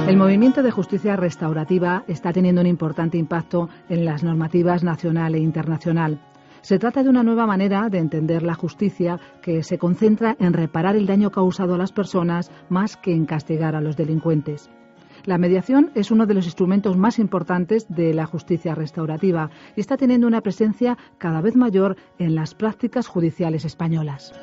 El movimiento de justicia restaurativa está teniendo un importante impacto en las normativas nacional e internacional. Se trata de una nueva manera de entender la justicia que se concentra en reparar el daño causado a las personas más que en castigar a los delincuentes. La mediación es uno de los instrumentos más importantes de la justicia restaurativa y está teniendo una presencia cada vez mayor en las prácticas judiciales españolas.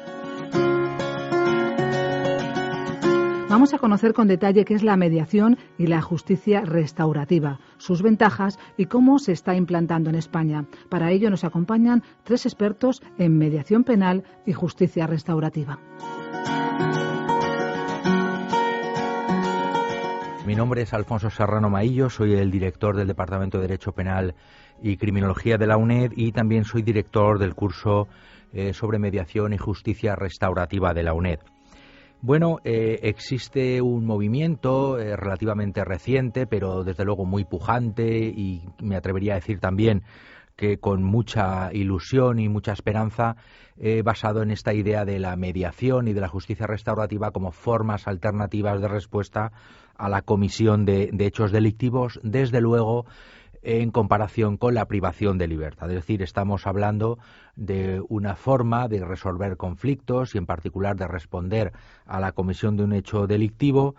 Vamos a conocer con detalle qué es la mediación y la justicia restaurativa, sus ventajas y cómo se está implantando en España. Para ello nos acompañan 3 expertos en mediación penal y justicia restaurativa. Mi nombre es Alfonso Serrano Maillo, soy el director del Departamento de Derecho Penal y Criminología de la UNED y también soy director del curso sobre mediación y justicia restaurativa de la UNED. Bueno, existe un movimiento relativamente reciente, pero desde luego muy pujante y me atrevería a decir también que con mucha ilusión y mucha esperanza, basado en esta idea de la mediación y de la justicia restaurativa como formas alternativas de respuesta a la comisión de hechos delictivos, desde luego en comparación con la privación de libertad. Es decir, estamos hablando de una forma de resolver conflictos y en particular de responder a la comisión de un hecho delictivo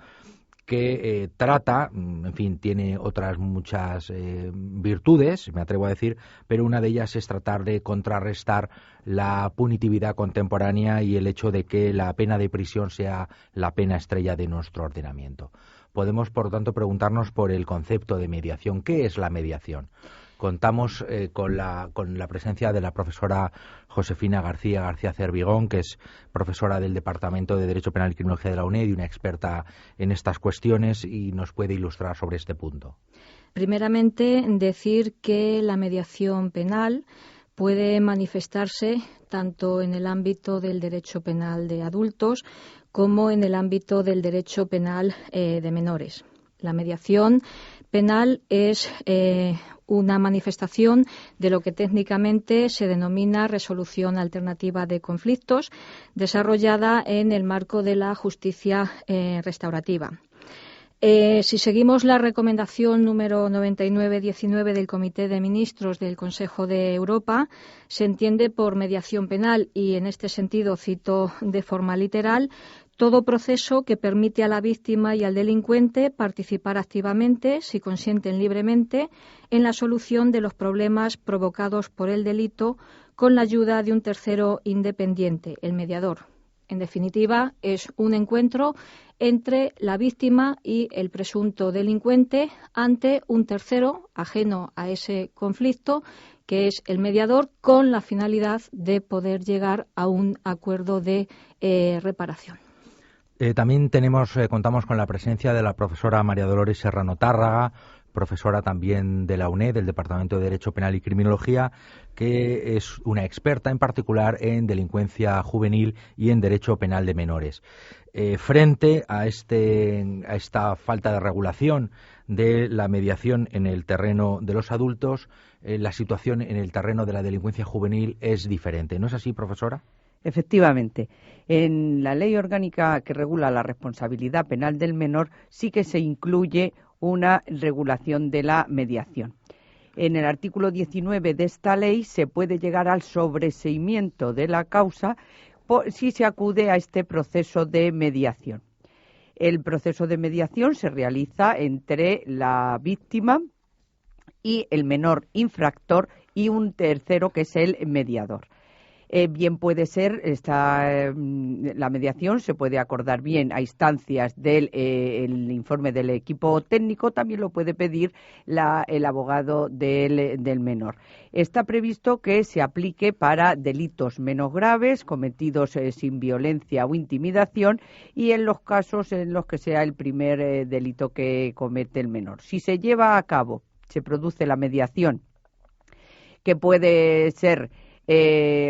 que trata, en fin, tiene otras muchas virtudes, me atrevo a decir, pero una de ellas es tratar de contrarrestar la punitividad contemporánea y el hecho de que la pena de prisión sea la pena estrella de nuestro ordenamiento. Podemos, por lo tanto, preguntarnos por el concepto de mediación. ¿Qué es la mediación? Contamos con la presencia de la profesora Josefina García Cervigón, que es profesora del Departamento de Derecho Penal y Criminología de la UNED y una experta en estas cuestiones y nos puede ilustrar sobre este punto. Primeramente, decir que la mediación penal puede manifestarse tanto en el ámbito del derecho penal de adultos como en el ámbito del derecho penal de menores. La mediación penal es una manifestación de lo que técnicamente se denomina resolución alternativa de conflictos, desarrollada en el marco de la justicia restaurativa. Si seguimos la recomendación número 9919 del Comité de Ministros del Consejo de Europa, se entiende por mediación penal, y en este sentido cito de forma literal, todo proceso que permite a la víctima y al delincuente participar activamente, si consienten libremente, en la solución de los problemas provocados por el delito con la ayuda de un tercero independiente, el mediador. En definitiva, es un encuentro entre la víctima y el presunto delincuente ante un tercero ajeno a ese conflicto, que es el mediador, con la finalidad de poder llegar a un acuerdo de reparación. También contamos con la presencia de la profesora María Dolores Serrano Tárraga, profesora también de la UNED, del Departamento de Derecho Penal y Criminología, que es una experta en particular en delincuencia juvenil y en derecho penal de menores. Frente a esta falta de regulación de la mediación en el terreno de los adultos, la situación en el terreno de la delincuencia juvenil es diferente. ¿No es así, profesora? Efectivamente, en la ley orgánica que regula la responsabilidad penal del menor sí que se incluye una regulación de la mediación. En el artículo 19 de esta ley se puede llegar al sobreseimiento de la causa si se acude a este proceso de mediación. El proceso de mediación se realiza entre la víctima y el menor infractor y un tercero que es el mediador. Bien puede ser, la mediación se puede acordar bien a instancias del el informe del equipo técnico, también lo puede pedir el abogado del menor. Está previsto que se aplique para delitos menos graves, cometidos sin violencia o intimidación, y en los casos en los que sea el primer delito que comete el menor. Si se lleva a cabo, se produce la mediación, que puede ser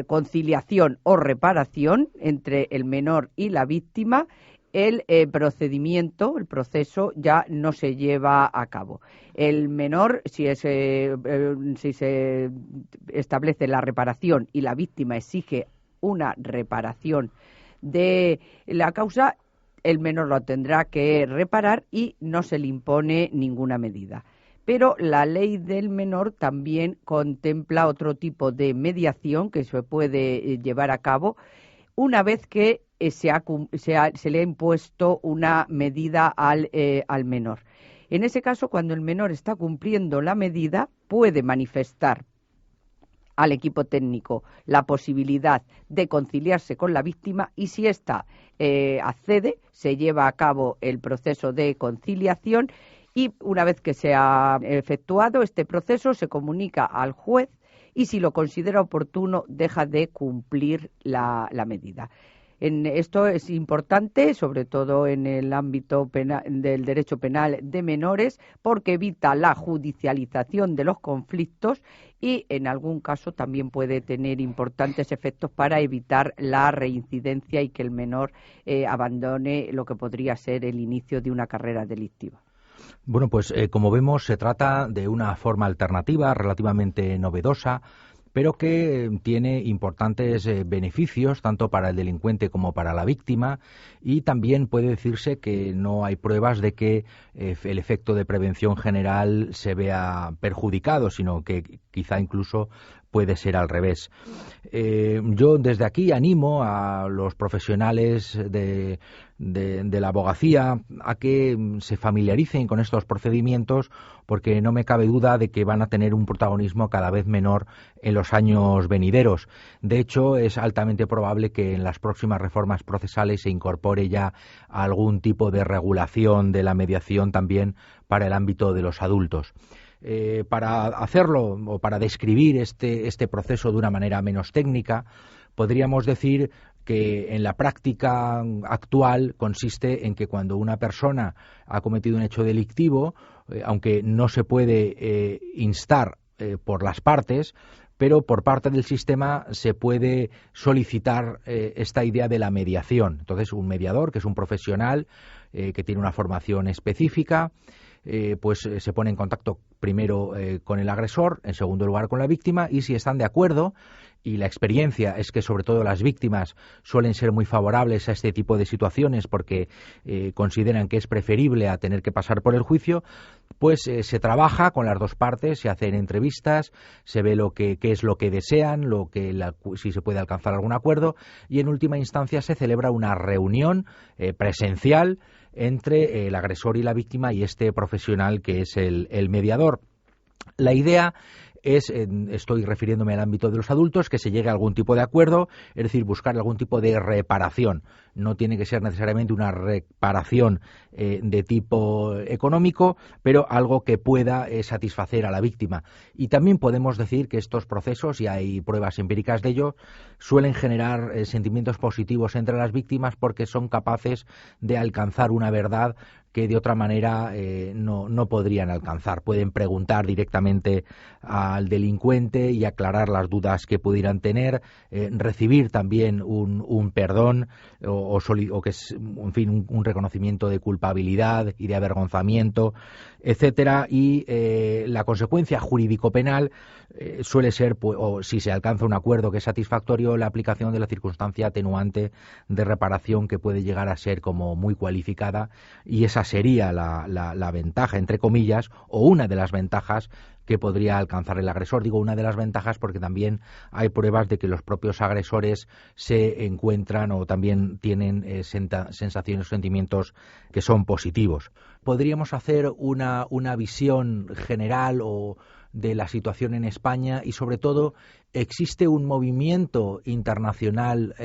conciliación o reparación entre el menor y la víctima, el proceso ya no se lleva a cabo. El menor, si se establece la reparación y la víctima exige una reparación de la causa, el menor lo tendrá que reparar y no se le impone ninguna medida. Pero la ley del menor también contempla otro tipo de mediación que se puede llevar a cabo una vez que se le ha impuesto una medida al menor. En ese caso, cuando el menor está cumpliendo la medida, puede manifestar al equipo técnico la posibilidad de conciliarse con la víctima y si ésta accede, se lleva a cabo el proceso de conciliación y una vez que se ha efectuado este proceso se comunica al juez y si lo considera oportuno deja de cumplir la medida. Esto es importante, sobre todo en el ámbito del derecho penal de menores, porque evita la judicialización de los conflictos y en algún caso también puede tener importantes efectos para evitar la reincidencia y que el menor abandone lo que podría ser el inicio de una carrera delictiva. Bueno, pues como vemos, se trata de una forma alternativa relativamente novedosa, pero que tiene importantes beneficios tanto para el delincuente como para la víctima y también puede decirse que no hay pruebas de que el efecto de prevención general se vea perjudicado, sino que quizá incluso puede ser al revés. Yo desde aquí animo a los profesionales de la abogacía a que se familiaricen con estos procedimientos porque no me cabe duda de que van a tener un protagonismo cada vez menor en los años venideros. De hecho, es altamente probable que en las próximas reformas procesales se incorpore ya algún tipo de regulación de la mediación también para el ámbito de los adultos. Para hacerlo o para describir este proceso de una manera menos técnica, podríamos decir que en la práctica actual consiste en que cuando una persona ha cometido un hecho delictivo, aunque no se puede instar por las partes, pero por parte del sistema se puede solicitar esta idea de la mediación. Entonces, un mediador, que es un profesional que tiene una formación específica, pues se pone en contacto primero con el agresor, en segundo lugar con la víctima, y si están de acuerdo, y la experiencia es que sobre todo las víctimas suelen ser muy favorables a este tipo de situaciones porque consideran que es preferible a tener que pasar por el juicio, pues se trabaja con las dos partes, se hacen entrevistas, se ve qué es lo que desean, si se puede alcanzar algún acuerdo, y en última instancia se celebra una reunión presencial entre el agresor y la víctima y este profesional que es el mediador. La idea estoy refiriéndome al ámbito de los adultos, que se llegue a algún tipo de acuerdo, es decir, buscar algún tipo de reparación. No tiene que ser necesariamente una reparación de tipo económico, pero algo que pueda satisfacer a la víctima. Y también podemos decir que estos procesos, y hay pruebas empíricas de ello, suelen generar sentimientos positivos entre las víctimas porque son capaces de alcanzar una verdad que de otra manera no podrían alcanzar. Pueden preguntar directamente al delincuente y aclarar las dudas que pudieran tener, recibir también un perdón o que es, en fin, un reconocimiento de culpabilidad y de avergonzamiento, etcétera. Y la consecuencia jurídico-penal suele ser, pues, o si se alcanza un acuerdo que es satisfactorio, la aplicación de la circunstancia atenuante de reparación que puede llegar a ser como muy cualificada, y esa sería la ventaja, entre comillas, o una de las ventajas que podría alcanzar el agresor. Digo una de las ventajas porque también hay pruebas de que los propios agresores se encuentran o también tienen sensaciones o sentimientos que son positivos. Podríamos hacer una visión general de la situación en España y, sobre todo, ¿existe un movimiento internacional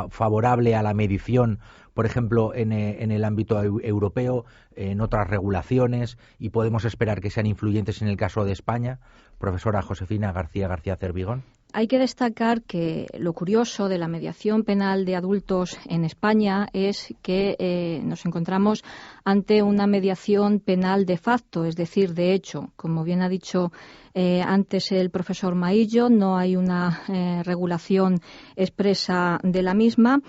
favorable a la mediación, por ejemplo, en el ámbito europeo, en otras regulaciones, y podemos esperar que sean influyentes en el caso de España? Profesora Josefina García Cervigón. Hay que destacar que lo curioso de la mediación penal de adultos en España es que nos encontramos ante una mediación penal de facto, es decir, de hecho. Como bien ha dicho antes el profesor Maillo, no hay una regulación expresa de la misma.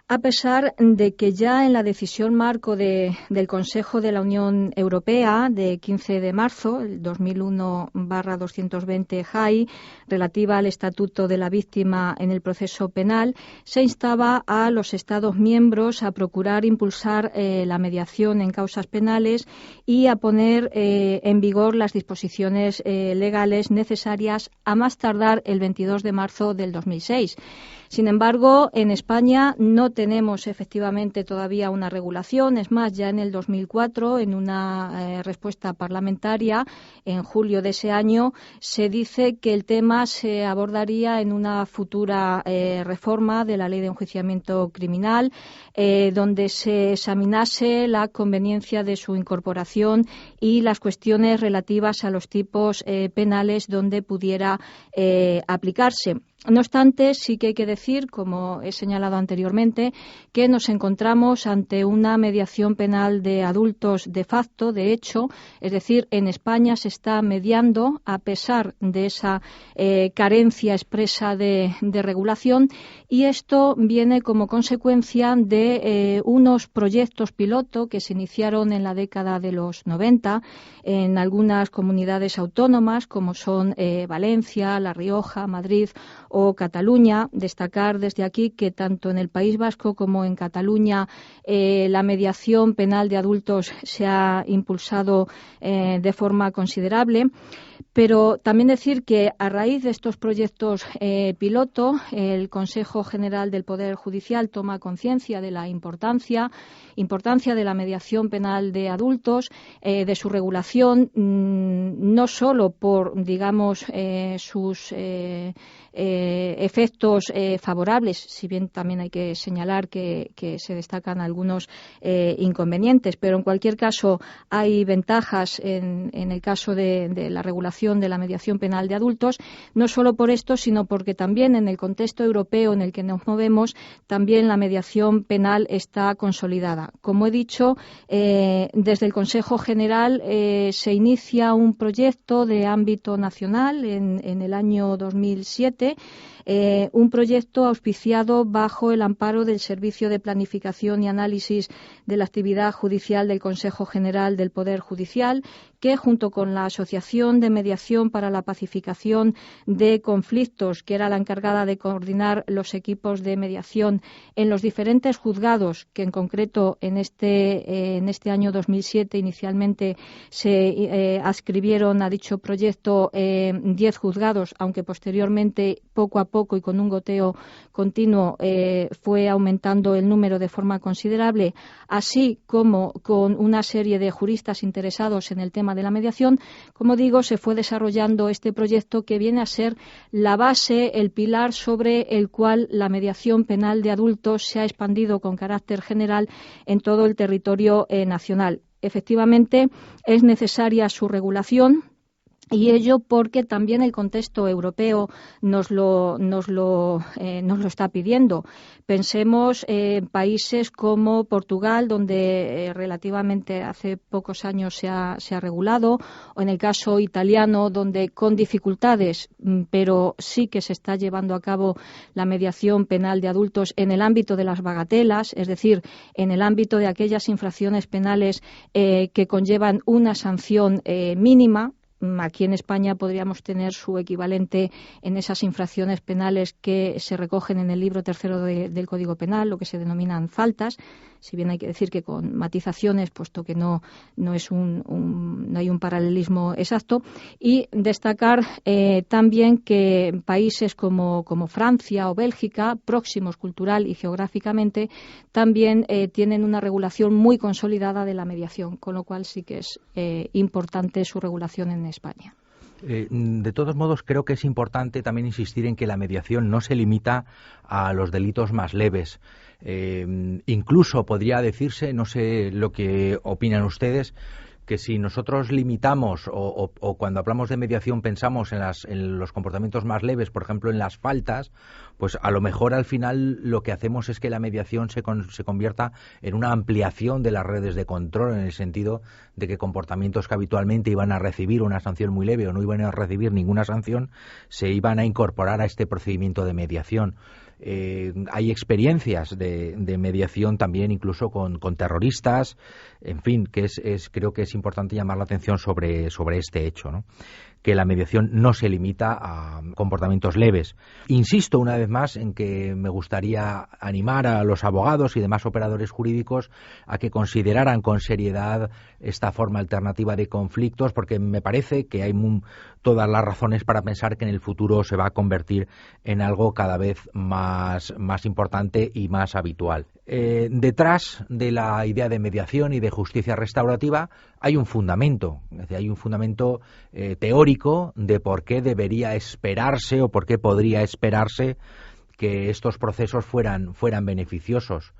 a pesar de que ya en la decisión marco del Consejo de la Unión Europea de 15 de marzo, el 2001/220 JAI, relativa al Estatuto de la Víctima en el proceso penal, se instaba a los Estados miembros a procurar impulsar la mediación en causas penales y a poner en vigor las disposiciones legales necesarias a más tardar el 22 de marzo del 2006. Sin embargo, en España no tenemos efectivamente todavía una regulación. Es más, ya en el 2004, en una respuesta parlamentaria, en julio de ese año, se dice que el tema se abordaría en una futura reforma de la Ley de Enjuiciamiento Criminal, donde se examinase la conveniencia de su incorporación y las cuestiones relativas a los tipos penales donde pudiera aplicarse. No obstante, sí que hay que decir, como he señalado anteriormente, que nos encontramos ante una mediación penal de adultos de facto, de hecho, es decir, en España se está mediando a pesar de esa carencia expresa de regulación, y esto viene como consecuencia de unos proyectos piloto que se iniciaron en la década de los 90 en algunas comunidades autónomas como son Valencia, La Rioja, Madrid o Cataluña. Destacar desde aquí que tanto en el País Vasco como en Cataluña la mediación penal de adultos se ha impulsado de forma considerable. Pero también decir que a raíz de estos proyectos piloto, el Consejo General del Poder Judicial toma conciencia de la importancia de la mediación penal de adultos, de su regulación, no solo por, digamos, sus efectos favorables, si bien también hay que señalar que se destacan algunos inconvenientes, pero en cualquier caso hay ventajas en el caso de la regulación de la mediación penal de adultos, no solo por esto, sino porque también en el contexto europeo en el que nos movemos, también la mediación penal está consolidada. Como he dicho, desde el Consejo General se inicia un proyecto de ámbito nacional en el año 2007, un proyecto auspiciado bajo el amparo del Servicio de Planificación y Análisis de la Actividad Judicial del Consejo General del Poder Judicial, que junto con la Asociación de Mediación para la Pacificación de Conflictos, que era la encargada de coordinar los equipos de mediación en los diferentes juzgados, que en concreto en este año 2007 inicialmente se adscribieron a dicho proyecto 10 juzgados, aunque posteriormente poco a poco y con un goteo continuo fue aumentando el número de forma considerable, así como con una serie de juristas interesados en el tema de la mediación. Como digo, se fue desarrollando este proyecto que viene a ser la base, el pilar sobre el cual la mediación penal de adultos se ha expandido con carácter general en todo el territorio nacional. Efectivamente, es necesaria su regulación. Y ello porque también el contexto europeo nos lo está pidiendo. Pensemos en países como Portugal, donde relativamente hace pocos años se ha regulado, o en el caso italiano, donde con dificultades, pero sí que se está llevando a cabo la mediación penal de adultos en el ámbito de las bagatelas, es decir, en el ámbito de aquellas infracciones penales que conllevan una sanción mínima. Aquí en España podríamos tener su equivalente en esas infracciones penales que se recogen en el libro tercero del Código Penal, lo que se denominan faltas, si bien hay que decir que con matizaciones, puesto que no hay un paralelismo exacto. Y destacar también que países como Francia o Bélgica, próximos cultural y geográficamente, también tienen una regulación muy consolidada de la mediación, con lo cual sí que es importante su regulación en España. De todos modos, creo que es importante también insistir en que la mediación no se limita a los delitos más leves. Incluso podría decirse, no sé lo que opinan ustedes, que si nosotros limitamos o cuando hablamos de mediación pensamos en los comportamientos más leves, por ejemplo en las faltas, pues a lo mejor al final lo que hacemos es que la mediación se convierta en una ampliación de las redes de control, en el sentido de que comportamientos que habitualmente iban a recibir una sanción muy leve o no iban a recibir ninguna sanción se iban a incorporar a este procedimiento de mediación. Hay experiencias de mediación también, incluso con terroristas. En fin, que creo que es importante llamar la atención sobre este hecho, ¿no? Que la mediación no se limita a comportamientos leves. Insisto una vez más en que me gustaría animar a los abogados y demás operadores jurídicos a que consideraran con seriedad esta forma alternativa de conflictos, porque me parece que hay todas las razones para pensar que en el futuro se va a convertir en algo cada vez más importante y más habitual. Detrás de la idea de mediación y de justicia restaurativa hay un fundamento, es decir, hay un fundamento teórico de por qué debería esperarse o por qué podría esperarse que estos procesos fueran beneficiosos.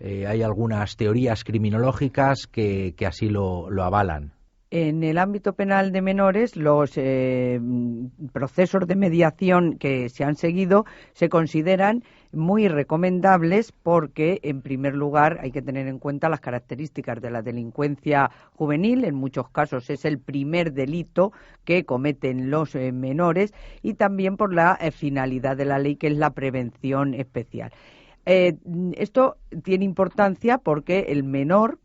Hay algunas teorías criminológicas que así lo avalan. En el ámbito penal de menores, los procesos de mediación que se han seguido se consideran muy recomendables porque, en primer lugar, hay que tener en cuenta las características de la delincuencia juvenil. En muchos casos es el primer delito que cometen los menores, y también por la finalidad de la ley, que es la prevención especial. Esto tiene importancia porque el menor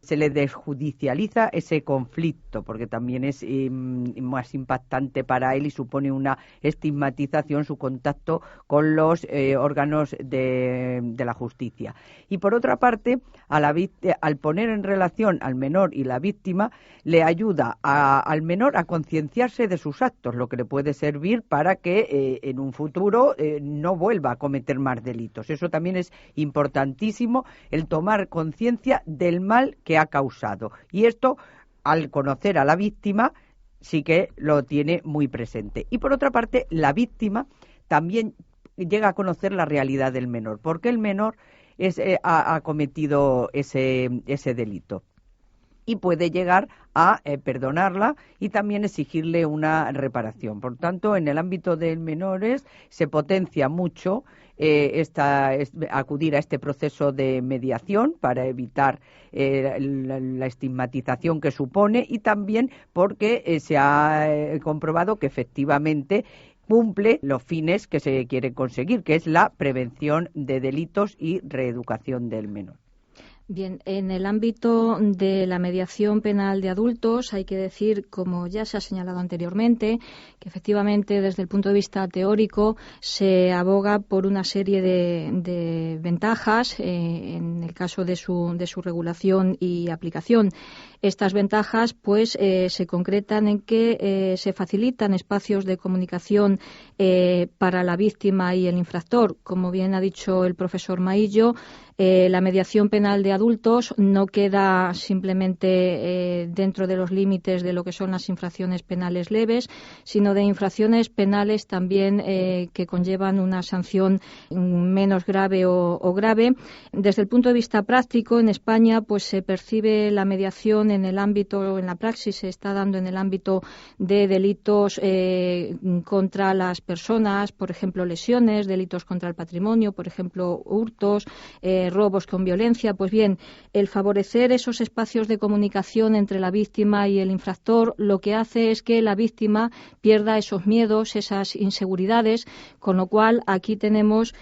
se le desjudicializa ese conflicto, porque también es más impactante para él y supone una estigmatización su contacto con los órganos de la justicia. Y por otra parte, al poner en relación al menor y la víctima, le ayuda al menor a concienciarse de sus actos, lo que le puede servir para que en un futuro no vuelva a cometer más delitos. Eso también es importantísimo, el tomar conciencia del mal que ha causado. Y esto, al conocer a la víctima, sí que lo tiene muy presente. Y por otra parte, la víctima también llega a conocer la realidad del menor, porque el menor ha cometido ese delito, y puede llegar a perdonarla y también exigirle una reparación. Por tanto, en el ámbito de menores se potencia mucho acudir a este proceso de mediación para evitar la estigmatización que supone, y también porque se ha comprobado que efectivamente cumple los fines que se quiere conseguir, que es la prevención de delitos y reeducación del menor. Bien, en el ámbito de la mediación penal de adultos hay que decir, como ya se ha señalado anteriormente, que efectivamente desde el punto de vista teórico se aboga por una serie de ventajas en el caso de su regulación y aplicación. Estas ventajas pues se concretan en que se facilitan espacios de comunicación para la víctima y el infractor. Como bien ha dicho el profesor Maillo, la mediación penal de adultos no queda simplemente dentro de los límites de lo que son las infracciones penales leves, sino de infracciones penales también que conllevan una sanción menos grave o grave. Desde el punto de vista práctico, en España pues se percibe la mediación en la praxis se está dando en el ámbito de delitos contra las personas, por ejemplo lesiones, delitos contra el patrimonio, por ejemplo hurtos, robos con violencia. Pues bien, el favorecer esos espacios de comunicación entre la víctima y el infractor lo que hace es que la víctima pierda esos miedos, esas inseguridades, con lo cual aquí tenemos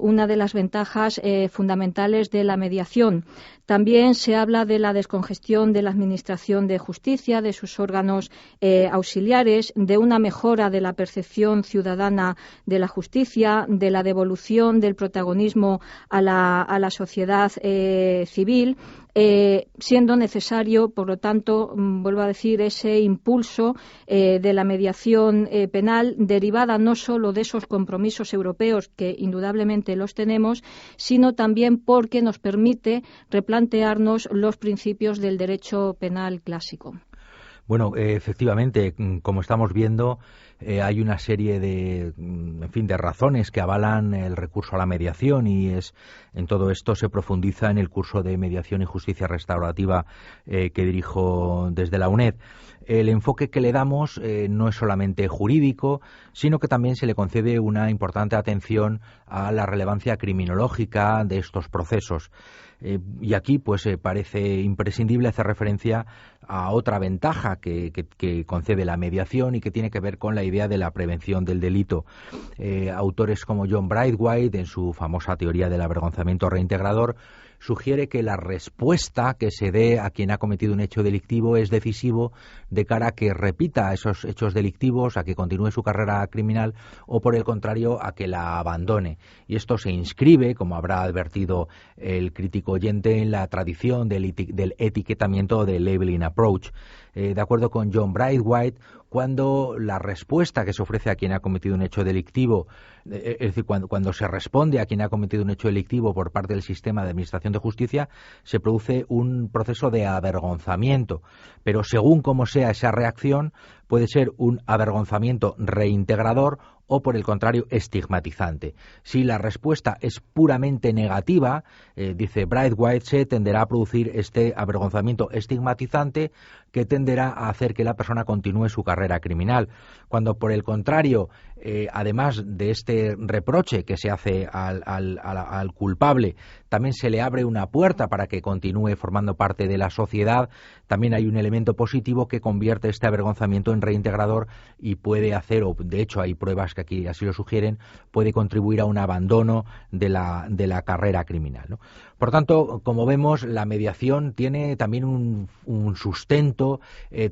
una de las ventajas fundamentales de la mediación. También se habla de la descongestión de la Administración de Justicia, de sus órganos auxiliares, de una mejora de la percepción ciudadana de la justicia, de la devolución del protagonismo a la sociedad civil, siendo necesario, por lo tanto, vuelvo a decir, ese impulso de la mediación penal derivada no solo de esos compromisos europeos que indudablemente los tenemos, sino también porque nos permite replantearnos los principios del derecho penal clásico. Bueno, efectivamente, como estamos viendo, hay una serie de razones que avalan el recurso a la mediación, y en todo esto se profundiza en el curso de Mediación y Justicia Restaurativa que dirijo desde la UNED. El enfoque que le damos no es solamente jurídico, sino que también se le concede una importante atención a la relevancia criminológica de estos procesos. Y aquí pues parece imprescindible hacer referencia a otra ventaja que concede la mediación, y que tiene que ver con la idea de la prevención del delito. Autores como John Braithwaite, en su famosa teoría del avergonzamiento reintegrador, sugiere que la respuesta que se dé a quien ha cometido un hecho delictivo es decisivo de cara a que repita esos hechos delictivos, a que continúe su carrera criminal o, por el contrario, a que la abandone. Y esto se inscribe, como habrá advertido el crítico oyente, en la tradición del etiquetamiento del labeling approach. De acuerdo con John Braithwaite, cuando la respuesta que se ofrece a quien ha cometido un hecho delictivo, es decir, cuando se responde a quien ha cometido un hecho delictivo por parte del sistema de administración de justicia, se produce un proceso de avergonzamiento. Pero según cómo sea esa reacción, puede ser un avergonzamiento reintegrador o, por el contrario, estigmatizante. Si la respuesta es puramente negativa, dice Braithwaite, se tenderá a producir este avergonzamiento estigmatizante que tenderá a hacer que la persona continúe su carrera criminal. Cuando, por el contrario, además de este reproche que se hace al culpable, también se le abre una puerta para que continúe formando parte de la sociedad, también hay un elemento positivo que convierte este avergonzamiento en reintegrador y puede hacer, o de hecho hay pruebas que aquí así lo sugieren, puede contribuir a un abandono de la carrera criminal, ¿no? Por tanto, como vemos, la mediación tiene también un sustento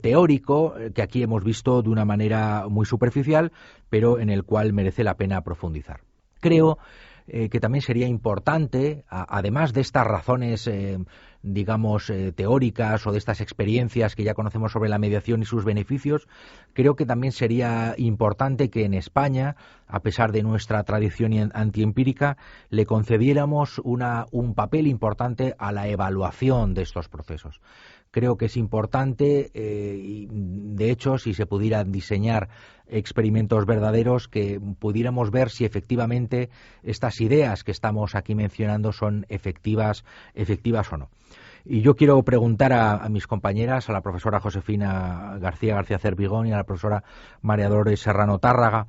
teórico que aquí hemos visto de una manera muy superficial, pero en el cual merece la pena profundizar. Creo que también sería importante, además de estas razones, teóricas o de estas experiencias que ya conocemos sobre la mediación y sus beneficios, creo que también sería importante que en España, a pesar de nuestra tradición antiempírica, le concediéramos un papel importante a la evaluación de estos procesos. Creo que es importante, y de hecho, si se pudieran diseñar experimentos verdaderos, que pudiéramos ver si efectivamente estas ideas que estamos aquí mencionando son efectivas o no. Y yo quiero preguntar a mis compañeras, a la profesora Josefina García Cervigón y a la profesora María Dolores Serrano Tárraga.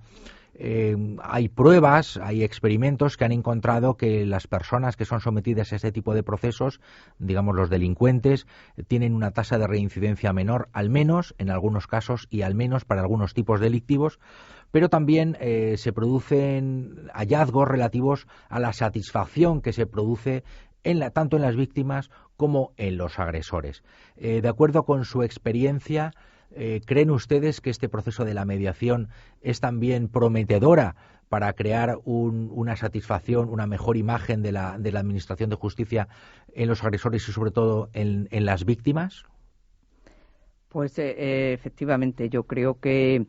Hay pruebas, hay experimentos que han encontrado que las personas que son sometidas a este tipo de procesos, digamos los delincuentes, tienen una tasa de reincidencia menor, al menos en algunos casos y al menos para algunos tipos delictivos, pero también se producen hallazgos relativos a la satisfacción que se produce tanto en las víctimas como en los agresores. De acuerdo con su experiencia, ¿creen ustedes que este proceso de la mediación es también prometedora para crear una satisfacción, una mejor imagen de la administración de justicia en los agresores y sobre todo en las víctimas? Pues efectivamente, yo creo que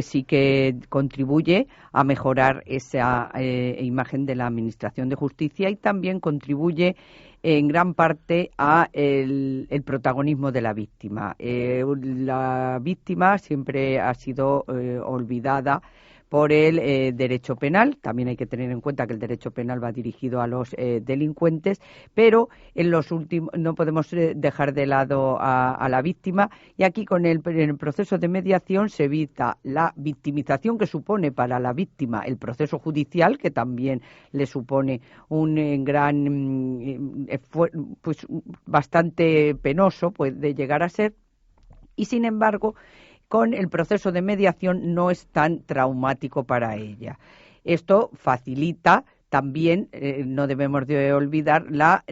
sí que contribuye a mejorar esa imagen de la Administración de Justicia y también contribuye en gran parte a el protagonismo de la víctima. La víctima siempre ha sido olvidada por el derecho penal. También hay que tener en cuenta que el derecho penal va dirigido a los delincuentes, pero en los últimos no podemos dejar de lado a la víctima, y aquí en el proceso de mediación se evita la victimización que supone para la víctima el proceso judicial, que también le supone un gran pues bastante penoso puede llegar a ser, y sin embargo con el proceso de mediación no es tan traumático para ella. Esto facilita también, no debemos de olvidar, la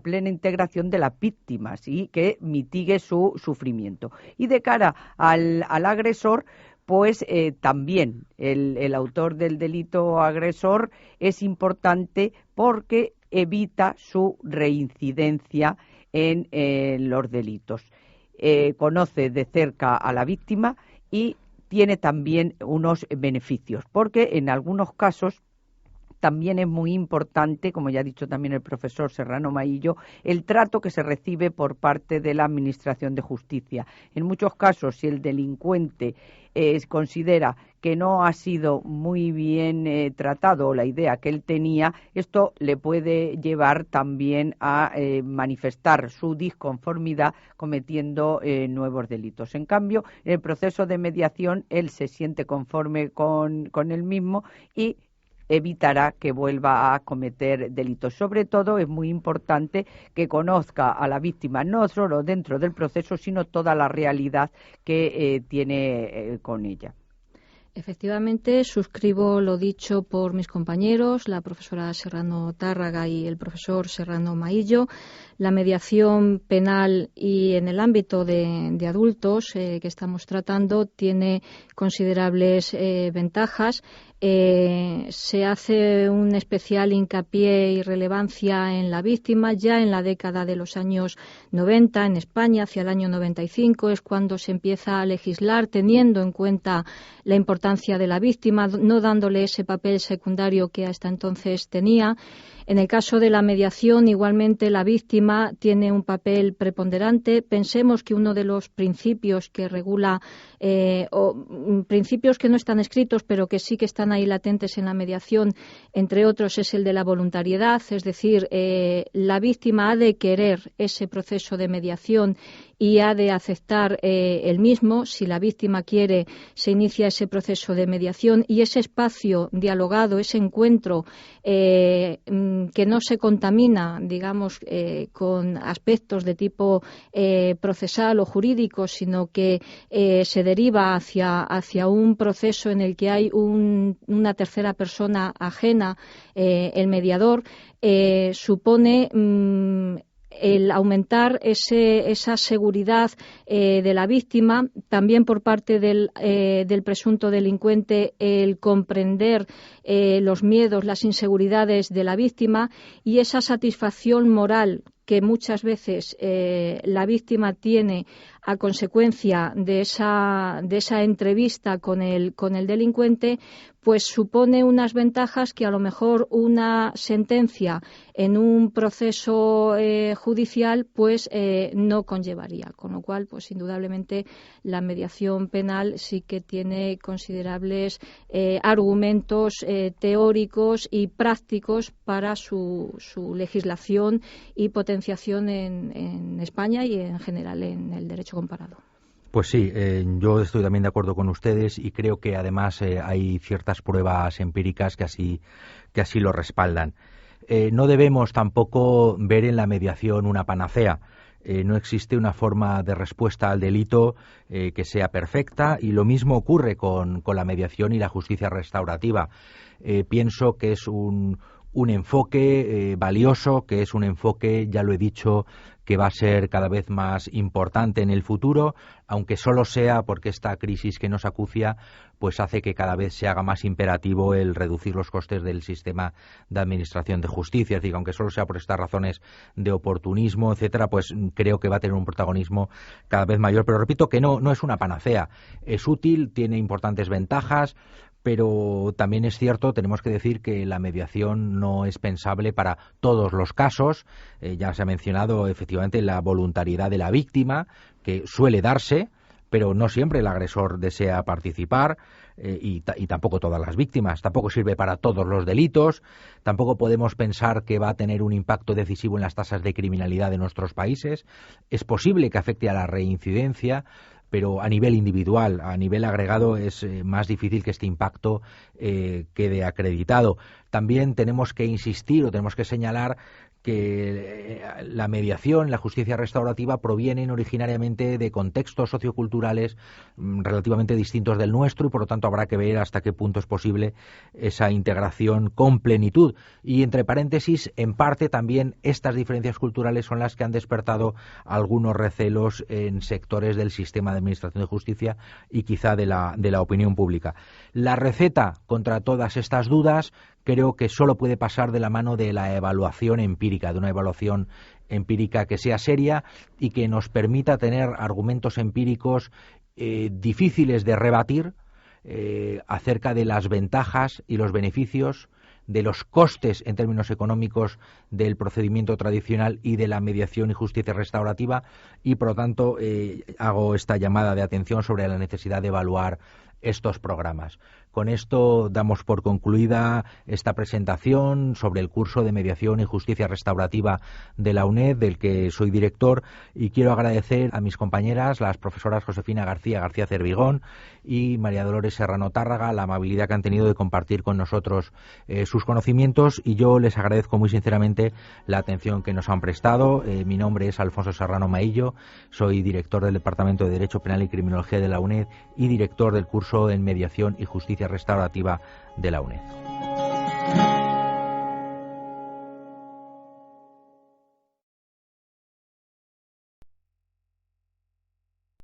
plena integración de las víctimas y que mitigue su sufrimiento. Y de cara al agresor, pues también el autor del delito agresor es importante porque evita su reincidencia en los delitos. Conoce de cerca a la víctima y tiene también unos beneficios, porque en algunos casos también es muy importante, como ya ha dicho también el profesor Serrano Maillo, el trato que se recibe por parte de la Administración de Justicia. En muchos casos, si el delincuente considera que no ha sido muy bien tratado, o la idea que él tenía, esto le puede llevar también a manifestar su disconformidad cometiendo nuevos delitos. En cambio, en el proceso de mediación, él se siente conforme con él mismo y evitará que vuelva a cometer delitos. Sobre todo es muy importante que conozca a la víctima no solo dentro del proceso, sino toda la realidad que tiene con ella. Efectivamente, suscribo lo dicho por mis compañeros, la profesora Serrano Tárraga y el profesor Serrano Maillo. La mediación penal y en el ámbito de adultos que estamos tratando tiene considerables ventajas. Se hace un especial hincapié y relevancia en la víctima. Ya en la década de los años 90 en España, hacia el año 95, es cuando se empieza a legislar teniendo en cuenta la importancia de la víctima, no dándole ese papel secundario que hasta entonces tenía. En el caso de la mediación, igualmente la víctima tiene un papel preponderante. Pensemos que uno de los principios que regula, o principios que no están escritos, pero que sí que están ahí latentes en la mediación, entre otros, es el de la voluntariedad, es decir, la víctima ha de querer ese proceso de mediación y ha de aceptar el mismo. Si la víctima quiere, se inicia ese proceso de mediación y ese espacio dialogado, ese encuentro que no se contamina, digamos, con aspectos de tipo procesal o jurídico, sino que se deriva hacia un proceso en el que hay una tercera persona ajena, el mediador, supone el aumentar esa seguridad de la víctima, también por parte del presunto delincuente, el comprender los miedos, las inseguridades de la víctima y esa satisfacción moral que muchas veces la víctima tiene a consecuencia de esa entrevista con el delincuente, pues supone unas ventajas que a lo mejor una sentencia en un proceso judicial pues no conllevaría. Con lo cual, pues indudablemente la mediación penal sí que tiene considerables argumentos teóricos y prácticos para su legislación y potenciación en España y en general en el derecho comparado. Pues sí, yo estoy también de acuerdo con ustedes y creo que además hay ciertas pruebas empíricas que así lo respaldan. No debemos tampoco ver en la mediación una panacea. No existe una forma de respuesta al delito que sea perfecta y lo mismo ocurre con la mediación y la justicia restaurativa. Pienso que es un enfoque valioso, que es un enfoque, ya lo he dicho, que va a ser cada vez más importante en el futuro, aunque solo sea porque esta crisis que nos acucia pues hace que cada vez se haga más imperativo el reducir los costes del sistema de administración de justicia. Es decir, aunque solo sea por estas razones de oportunismo, etcétera, pues creo que va a tener un protagonismo cada vez mayor. Pero repito que no es una panacea. Es útil, tiene importantes ventajas, pero también es cierto, tenemos que decir que la mediación no es pensable para todos los casos. Ya se ha mencionado efectivamente la voluntariedad de la víctima, que suele darse, pero no siempre el agresor desea participar y tampoco todas las víctimas. Tampoco sirve para todos los delitos. Tampoco podemos pensar que va a tener un impacto decisivo en las tasas de criminalidad de nuestros países. Es posible que afecte a la reincidencia, pero a nivel individual, a nivel agregado, es más difícil que este impacto quede acreditado. También tenemos que insistir o tenemos que señalar que la mediación, la justicia restaurativa provienen originariamente de contextos socioculturales relativamente distintos del nuestro y por lo tanto habrá que ver hasta qué punto es posible esa integración con plenitud. Y entre paréntesis, en parte también estas diferencias culturales son las que han despertado algunos recelos en sectores del sistema de administración de justicia y quizá de la opinión pública. La receta contra todas estas dudas creo que solo puede pasar de la mano de la evaluación empírica, de una evaluación empírica que sea seria y que nos permita tener argumentos empíricos difíciles de rebatir acerca de las ventajas y los beneficios, de los costes en términos económicos del procedimiento tradicional y de la mediación y justicia restaurativa y, por lo tanto, hago esta llamada de atención sobre la necesidad de evaluar estos programas. Con esto damos por concluida esta presentación sobre el curso de mediación y justicia restaurativa de la UNED, del que soy director, y quiero agradecer a mis compañeras, las profesoras Josefina García Cervigón y María Dolores Serrano Tárraga, la amabilidad que han tenido de compartir con nosotros sus conocimientos, y yo les agradezco muy sinceramente la atención que nos han prestado. Mi nombre es Alfonso Serrano Maillo, soy director del Departamento de Derecho Penal y Criminología de la UNED y director del curso curso en mediación y justicia restaurativa de la UNED.